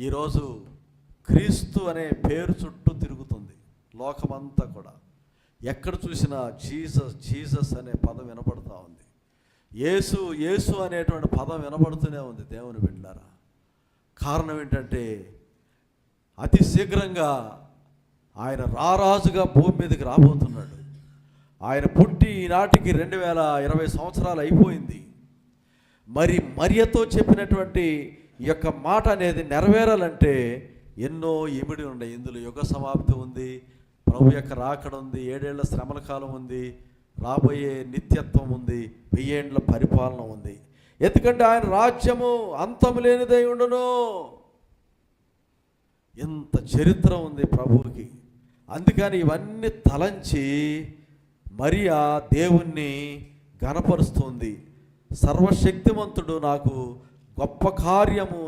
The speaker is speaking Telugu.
ఈరోజు క్రీస్తు అనే పేరు చుట్టూ తిరుగుతుంది లోకమంతా కూడా. ఎక్కడ చూసినా జీసస్ జీసస్ అనే పదం వినపడుతూ ఉంది. యేసు యేసు అనేటువంటి పదం వినపడుతూనే ఉంది దేవుని బిడ్డలారా. కారణం ఏంటంటే అతి శీఘ్రంగా ఆయన రారాజుగా భూమి మీదకి రాబోతున్నాడు. ఆయన పుట్టి ఈనాటికి 2020 సంవత్సరాలు అయిపోయింది. మరి మరియతో చెప్పినటువంటి ఈ యొక్క మాట అనేది నెరవేరాలంటే ఎన్నో ఇమిడి ఉన్నాయి. ఇందులో యుగ సమాప్తి ఉంది, ప్రభు యొక్క రాకడ ఉంది, 7 ఏళ్ల శ్రమల కాలం ఉంది, రాబోయే నిత్యత్వం ఉంది, 1000 ఏండ్ల పరిపాలన ఉంది. ఎందుకంటే ఆయన రాజ్యము అంతం లేనిదై ఉండును. ఎంత చరిత్ర ఉంది ప్రభువుకి. అందుకని ఇవన్నీ తలంచి మరియా దేవుణ్ణి ఘనపరుస్తుంది. సర్వశక్తిమంతుడు నాకు గొప్ప కార్యము